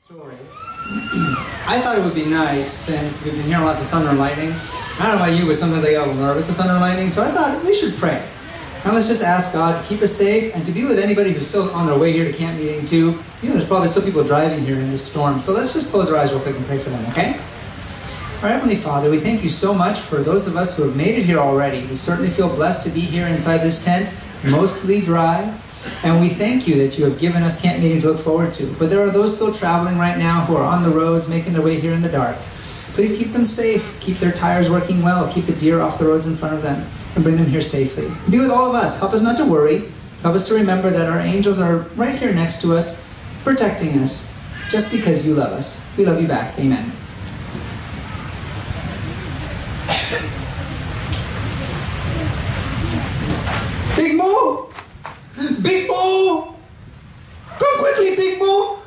story. I thought it would be nice, since we've been hearing lots of thunder and lightning. I don't know about you, but sometimes I get a little nervous with thunder and lightning, so I thought we should pray. Now let's just ask God to keep us safe and to be with anybody who's still on their way here to camp meeting too. You know, there's probably still people driving here in this storm, so let's just close our eyes real quick and pray for them, okay? Our Heavenly Father, we thank you so much for those of us who have made it here already. We certainly feel blessed to be here inside this tent, mostly dry. And we thank you that you have given us camp meeting to look forward to. But there are those still traveling right now who are on the roads, making their way here in the dark. Please keep them safe, keep their tires working well, keep the deer off the roads in front of them, and bring them here safely. Be with all of us. Help us not to worry. Help us to remember that our angels are right here next to us, protecting us, just because you love us. We love you back. Amen. Big Mo! Big Mo! Come quickly, Big Mo!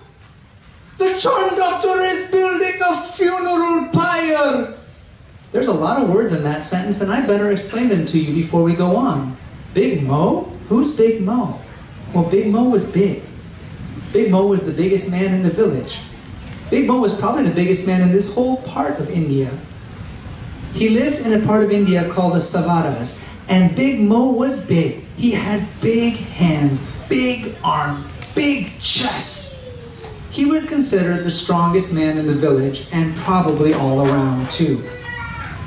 The charm doctor is building a funeral pyre! There's a lot of words in that sentence, and I better explain them to you before we go on. Big Mo? Who's Big Mo? Well, Big Mo was big. Big Mo was the biggest man in the village. Big Mo was probably the biggest man in this whole part of India. He lived in a part of India called the Savaras, and Big Mo was big. He had big hands, big arms, big chest. He was considered the strongest man in the village and probably all around too.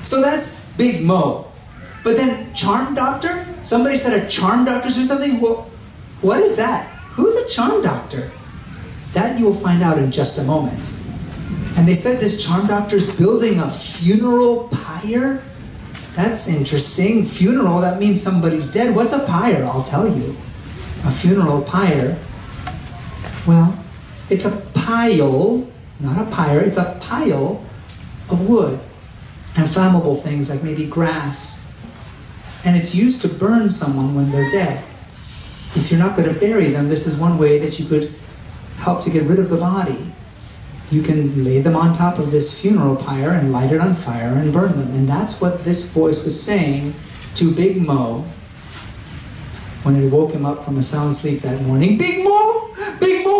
So that's Big Mo. But then charm doctor? Somebody said a charm doctor's doing something? Well, what is that? Who's a charm doctor? That you will find out in just a moment. And they said this charm doctor's building a funeral pyre? That's interesting. Funeral, that means somebody's dead. What's a pyre? I'll tell you. A funeral pyre. Well, it's a pile, not a pyre, it's a pile of wood and flammable things like maybe grass. And it's used to burn someone when they're dead. If you're not going to bury them, this is one way that you could help to get rid of the body. You can lay them on top of this funeral pyre and light it on fire and burn them. And that's what this voice was saying to Big Mo when it woke him up from a sound sleep that morning. Big Mo,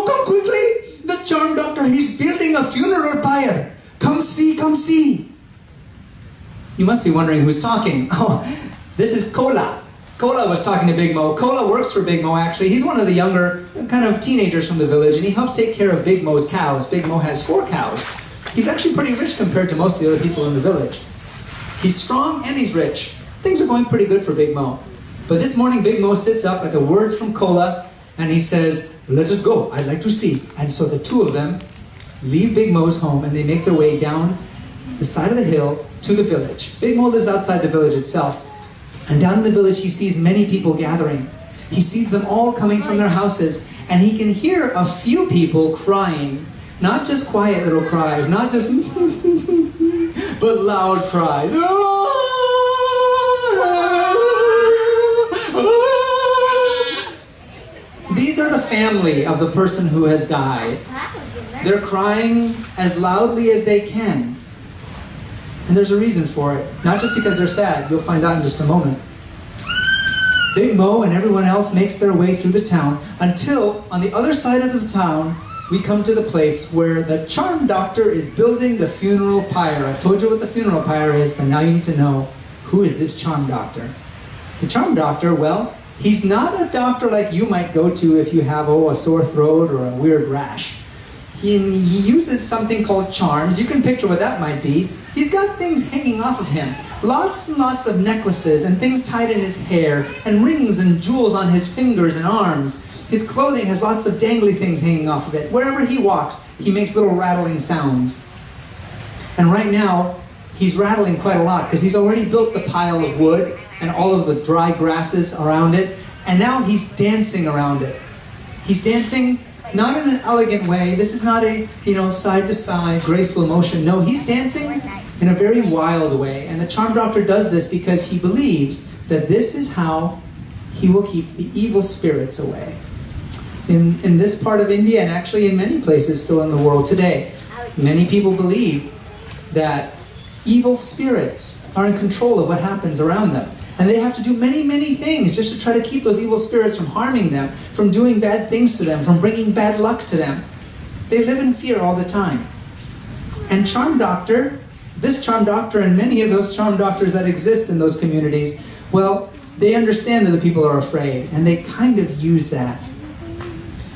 come quickly. The charm doctor, he's building a funeral pyre. Come see, come see. You must be wondering who's talking. Oh, this is Kola. Kola was talking to Big Mo. Kola works for Big Mo, actually. He's one of the younger kind of teenagers from the village, and he helps take care of Big Mo's cows. Big Mo has 4 cows. He's actually pretty rich compared to most of the other people in the village. He's strong and he's rich. Things are going pretty good for Big Mo. But this morning, Big Mo sits up at the words from Kola, and he says, "Let us go. I'd like to see." And so the two of them leave Big Mo's home, and they make their way down the side of the hill to the village. Big Mo lives outside the village itself. And down in the village, he sees many people gathering. He sees them all coming from their houses, and he can hear a few people crying. Not just quiet little cries, not just but loud cries. These are the family of the person who has died. They're crying as loudly as they can. And there's a reason for it. Not just because they're sad. You'll find out in just a moment. Big Mo and everyone else makes their way through the town until, on the other side of the town, we come to the place where the charm doctor is building the funeral pyre. I've told you what the funeral pyre is, but now you need to know, who is this charm doctor? The charm doctor, well, he's not a doctor like you might go to if you have, a sore throat or a weird rash. He uses something called charms. You can picture what that might be. He's got things hanging off of him. Lots and lots of necklaces and things tied in his hair and rings and jewels on his fingers and arms. His clothing has lots of dangly things hanging off of it. Wherever he walks, he makes little rattling sounds. And right now, he's rattling quite a lot because he's already built the pile of wood and all of the dry grasses around it. And now he's dancing around it. He's dancing not in an elegant way. This is not a, side to side, graceful motion. No, he's dancing in a very wild way. And the charm doctor does this because he believes that this is how he will keep the evil spirits away. In this part of India, and actually in many places still in the world today, many people believe that evil spirits are in control of what happens around them. And they have to do many, many things just to try to keep those evil spirits from harming them, from doing bad things to them, from bringing bad luck to them. They live in fear all the time. And charm doctor, this charm doctor and many of those charm doctors that exist in those communities, well, they understand that the people are afraid, and they kind of use that.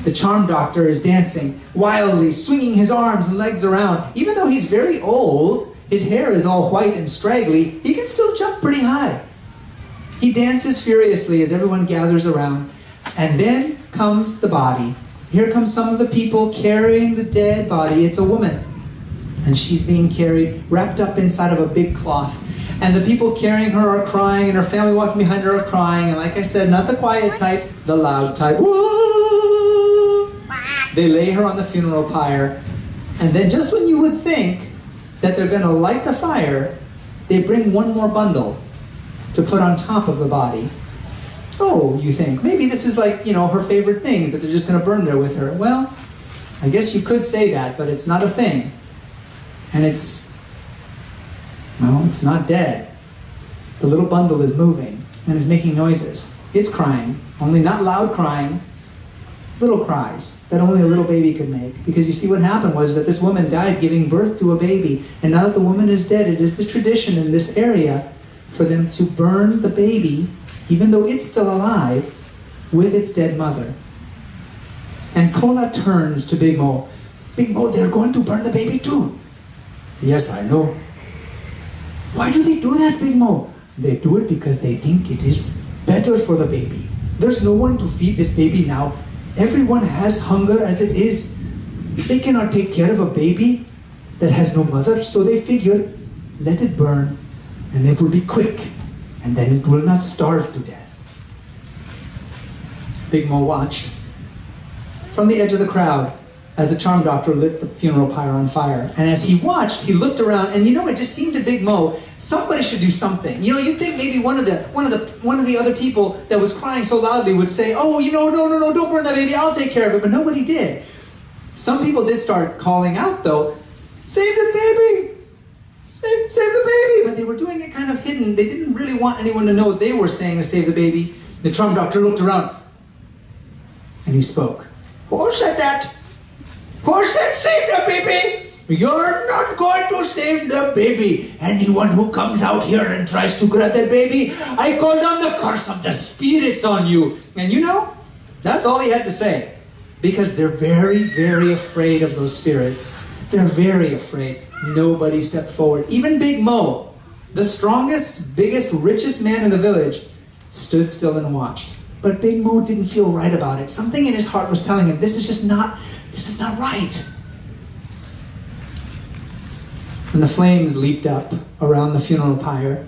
The charm doctor is dancing wildly, swinging his arms and legs around. Even though he's very old, his hair is all white and straggly, he can still jump pretty high. He dances furiously as everyone gathers around, and then comes the body. Here comes some of the people carrying the dead body. It's a woman, and she's being carried, wrapped up inside of a big cloth. And the people carrying her are crying, and her family walking behind her are crying. And like I said, not the quiet type, the loud type. Whoa! They lay her on the funeral pyre. And then just when you would think that they're going to light the fire, they bring one more bundle to put on top of the body. Oh, you think, maybe this is like, her favorite things that they're just going to burn there with her. Well, I guess you could say that, but it's not a thing. And it's not dead. The little bundle is moving and is making noises. It's crying, only not loud crying, little cries that only a little baby could make. Because you see, what happened was that this woman died giving birth to a baby, and now that the woman is dead, it is the tradition in this area for them to burn the baby, even though it's still alive, with its dead mother. And Kola turns to Big Mo. Big Mo, they're going to burn the baby too. Yes, I know. Why do they do that, Big Mo? They do it because they think it is better for the baby. There's no one to feed this baby now. Everyone has hunger as it is. They cannot take care of a baby that has no mother, so they figure, let it burn, and it will be quick, and then it will not starve to death. Big Mo watched from the edge of the crowd as the charm doctor lit the funeral pyre on fire. And as he watched, he looked around, and it just seemed to Big Mo, somebody should do something. You'd think maybe one of the other people that was crying so loudly would say, oh, no, don't burn that baby, I'll take care of it. But nobody did. Some people did start calling out, though, save the baby! Save the baby! But they were doing it kind of hidden. They didn't really want anyone to know what they were saying to save the baby. The charm doctor looked around, and he spoke. Who said that? Who said save the baby? You're not going to save the baby. Anyone who comes out here and tries to grab that baby, I call down the curse of the spirits on you. And that's all he had to say. Because they're very, very afraid of those spirits. They're very afraid. Nobody stepped forward. Even Big Mo, the strongest, biggest, richest man in the village, stood still and watched. But Big Mo didn't feel right about it. Something in his heart was telling him, this is not right. And the flames leaped up around the funeral pyre.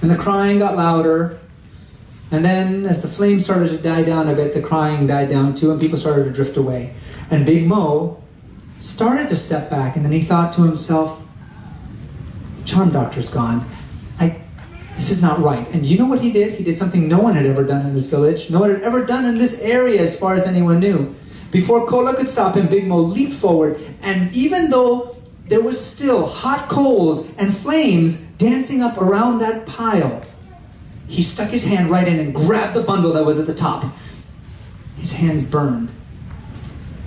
And the crying got louder. And then as the flames started to die down a bit, the crying died down too, and people started to drift away. And Big Mo started to step back, and then he thought to himself, the charm doctor's gone. This is not right. And do you know what he did? He did something no one had ever done in this village. No one had ever done in this area as far as anyone knew. Before Kola could stop him, Big Mo leaped forward, and even though there was still hot coals and flames dancing up around that pile, he stuck his hand right in and grabbed the bundle that was at the top. His hands burned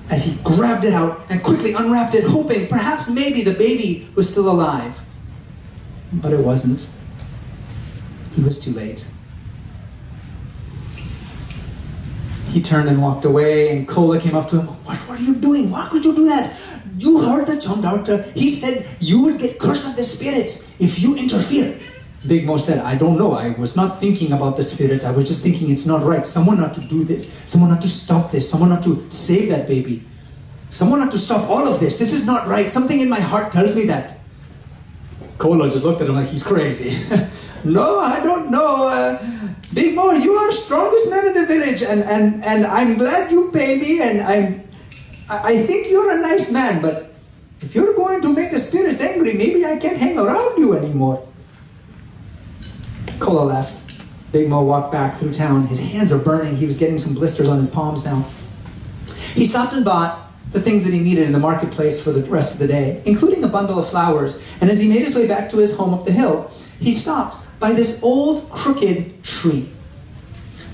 as he grabbed it out and quickly unwrapped it, hoping perhaps maybe the baby was still alive. But it wasn't. He was too late. He turned and walked away, and Kola came up to him. What are you doing? Why could you do that? You heard the charm doctor. He said you would get cursed of the spirits if you interfere. Big Mo said, I don't know. I was not thinking about the spirits. I was just thinking it's not right. Someone not to do this. Someone not to stop this. Someone not to save that baby. Someone not to stop all of this. This is not right. Something in my heart tells me that. Kola just looked at him like he's crazy. No, I don't know. Big Mo, you are the strongest man in the village, and I'm glad you pay me, and I think you're a nice man, but if you're going to make the spirits angry, maybe I can't hang around you anymore. Kola left. Big Mo walked back through town. His hands are burning. He was getting some blisters on his palms now. He stopped and bought the things that he needed in the marketplace for the rest of the day, including a bundle of flowers. And as he made his way back to his home up the hill, he stopped by this old crooked tree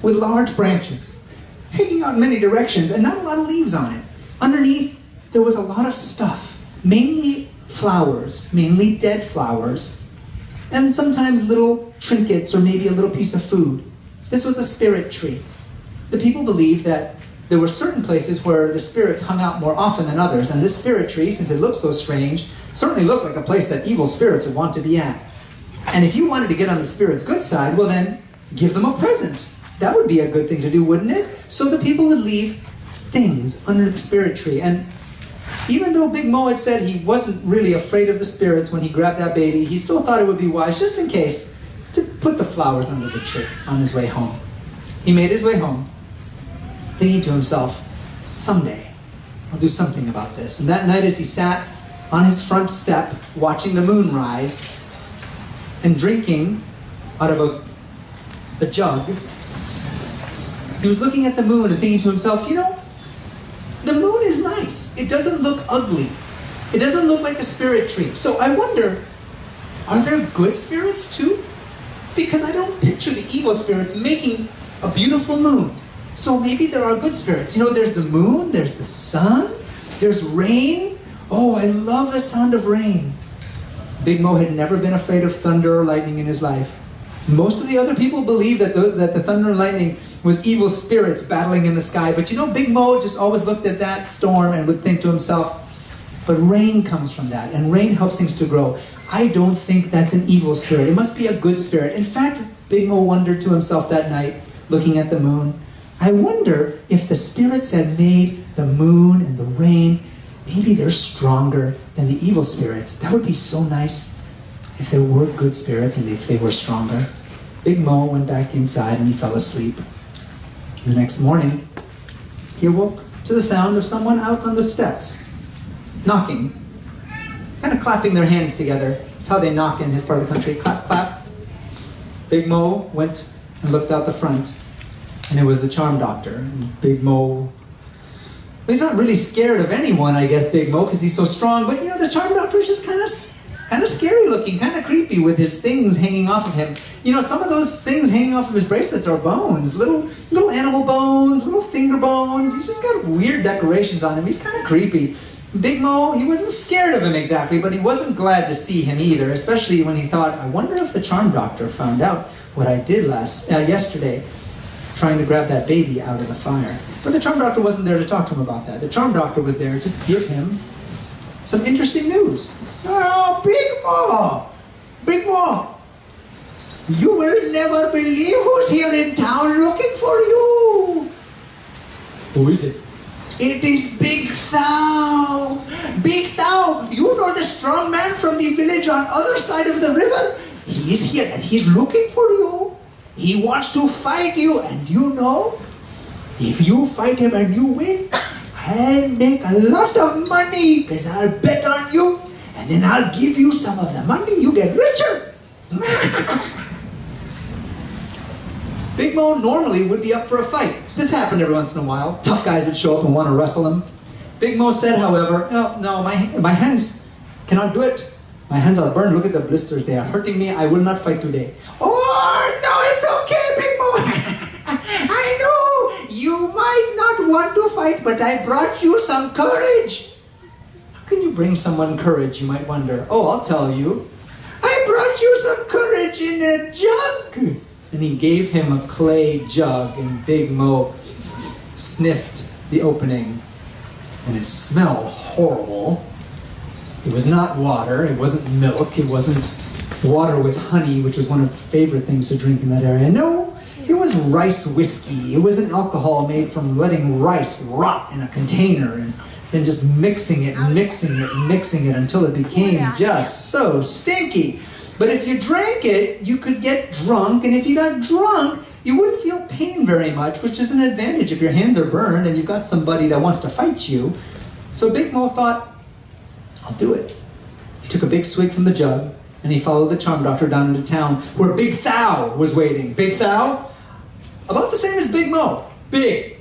with large branches hanging out in many directions and not a lot of leaves on it. Underneath there was a lot of stuff, mainly flowers, mainly dead flowers, and sometimes little trinkets or maybe a little piece of food. This was a spirit tree. The people believed that there were certain places where the spirits hung out more often than others, and this spirit tree, since it looked so strange, certainly looked like a place that evil spirits would want to be at. And if you wanted to get on the spirit's good side, well then, give them a present. That would be a good thing to do, wouldn't it? So the people would leave things under the spirit tree. And even though Big Mo had said he wasn't really afraid of the spirits when he grabbed that baby, he still thought it would be wise, just in case, to put the flowers under the tree on his way home. He made his way home, thinking to himself, someday I'll do something about this. And that night as he sat on his front step, watching the moon rise, and drinking out of a jug, he was looking at the moon and thinking to himself, you know, the moon is nice. It doesn't look ugly. It doesn't look like a spirit tree. So I wonder, are there good spirits too? Because I don't picture the evil spirits making a beautiful moon. So maybe there are good spirits. You know, there's the moon, there's the sun, there's rain. Oh, I love the sound of rain. Big Mo had never been afraid of thunder or lightning in his life. Most of the other people believed that the thunder and lightning was evil spirits battling in the sky. But you know, Big Mo just always looked at that storm and would think to himself, but rain comes from that, and rain helps things to grow. I don't think that's an evil spirit. It must be a good spirit. In fact, Big Mo wondered to himself that night, looking at the moon, I wonder if the spirits that made the moon and the rain, maybe they're stronger than the evil spirits. That would be so nice if there were good spirits and if they were stronger. Big Mo went back inside and he fell asleep. The next morning, he awoke to the sound of someone out on the steps, knocking, kind of clapping their hands together. That's how they knock in his part of the country. Clap, clap. Big Mo went and looked out the front, and it was the charm doctor. And Big Mo, he's not really scared of anyone, I guess, Big Mo, because he's so strong. But you know, the charm doctor is just kind of scary looking, kind of creepy with his things hanging off of him. You know, some of those things hanging off of his bracelets are bones, little animal bones, little finger bones. He's just got weird decorations on him. He's kind of creepy. Big Mo, he wasn't scared of him exactly, but he wasn't glad to see him either, especially when he thought, I wonder if the charm doctor found out what I did yesterday, trying to grab that baby out of the fire. But the charm doctor wasn't there to talk to him about that. The charm doctor was there to give him some interesting news. Oh, Big Mo, you will never believe who's here in town looking for you. Who is it? It is Big Thou. Big Thou, you know the strong man from the village on other side of the river? He is here and he's looking for you. He wants to fight you, and you know, if you fight him and you win, I'll make a lot of money because I'll bet on you, and then I'll give you some of the money. You get richer. Big Mo normally would be up for a fight. This happened every once in a while. Tough guys would show up and want to wrestle him. Big Mo said, however, no, my hands cannot do it. My hands are burned. Look at the blisters. They are hurting me. I will not fight today. Oh, no, it's okay, Big Mo. I know you might not want to fight, but I brought you some courage. How can you bring someone courage, you might wonder? Oh, I'll tell you. I brought you some courage in a jug. And he gave him a clay jug, and Big Mo sniffed the opening, and it smelled horrible. It was not water, it wasn't milk, it wasn't water with honey, which was one of the favorite things to drink in that area. No, it was rice whiskey. It was an alcohol made from letting rice rot in a container and then just mixing it until it became just so stinky. But if you drank it, you could get drunk, and if you got drunk, you wouldn't feel pain very much, which is an advantage if your hands are burned and you've got somebody that wants to fight you. So Big Mo thought, I'll do it. He took a big swig from the jug, and he followed the charm doctor down into town where Big Thou was waiting. Big Thou, about the same as Big Mo. Big.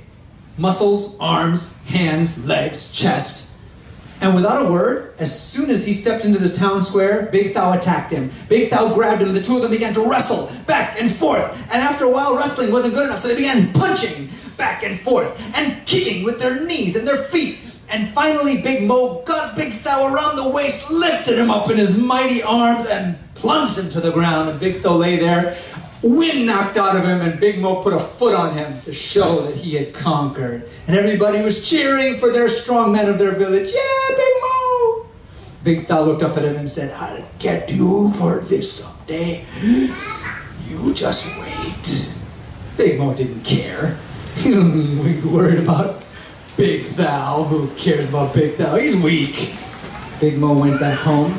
Muscles, arms, hands, legs, chest. And without a word, as soon as he stepped into the town square, Big Thou attacked him. Big Thou grabbed him, and the two of them began to wrestle back and forth. And after a while, wrestling wasn't good enough, so they began punching back and forth and kicking with their knees and their feet. And finally, Big Mo got Big Thou around the waist, lifted him up in his mighty arms, and plunged him to the ground. And Big Thou lay there, wind knocked out of him, and Big Mo put a foot on him to show that he had conquered. And everybody was cheering for their strong men of their village. Yeah, Big Mo! Big Thou looked up at him and said, I'll get you for this someday. You just wait. Big Mo didn't care. He wasn't worried about Big Thou. Who cares about Big Thou? He's weak. Big Mo went back home.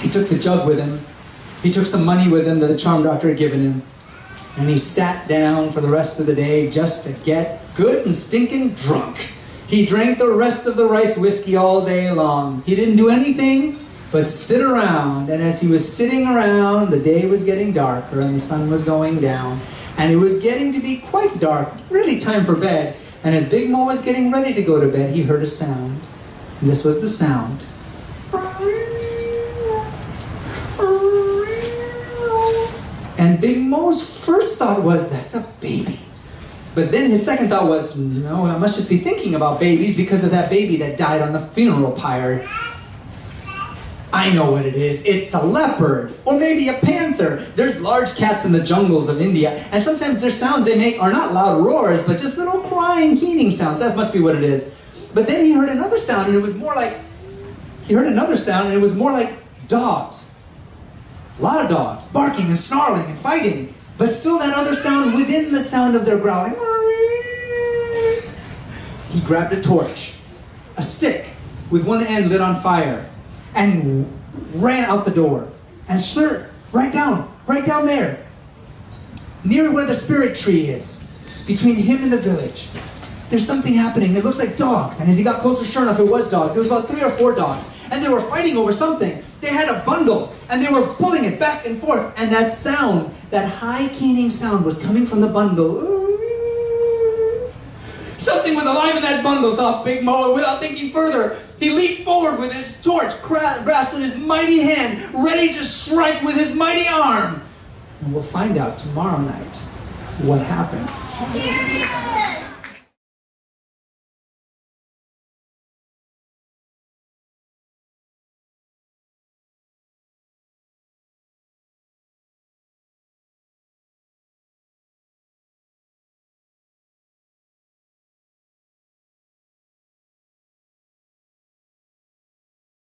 He took the jug with him. He took some money with him that the charm doctor had given him. And he sat down for the rest of the day just to get good and stinking drunk. He drank the rest of the rice whiskey all day long. He didn't do anything but sit around. And as he was sitting around, the day was getting darker and the sun was going down. And it was getting to be quite dark, really time for bed. And as Big Mo was getting ready to go to bed, he heard a sound. And this was the sound. And Big Mo's first thought was, that's a baby. But then his second thought was, no, I must just be thinking about babies because of that baby that died on the funeral pyre. I know what it is. It's a leopard, or maybe a panther. There's large cats in the jungles of India, and sometimes their sounds they make are not loud roars, but just little crying, keening sounds. That must be what it is. But then he heard another sound, and it was more like, dogs. A lot of dogs, barking and snarling and fighting, but still that other sound within the sound of their growling. He grabbed a torch, a stick with one end lit on fire, and ran out the door. And sir, right down there, near where the spirit tree is, between him and the village, there's something happening. It looks like dogs. And as he got closer, sure enough, it was dogs. It was about 3 or 4 dogs. And they were fighting over something. They had a bundle, and they were pulling it back and forth. And that sound, that high keening sound, was coming from the bundle. Something was alive in that bundle, thought Big Mo, and without thinking further, he leaped forward with his torch grasped in his mighty hand, ready to strike with his mighty arm. And we'll find out tomorrow night what happened.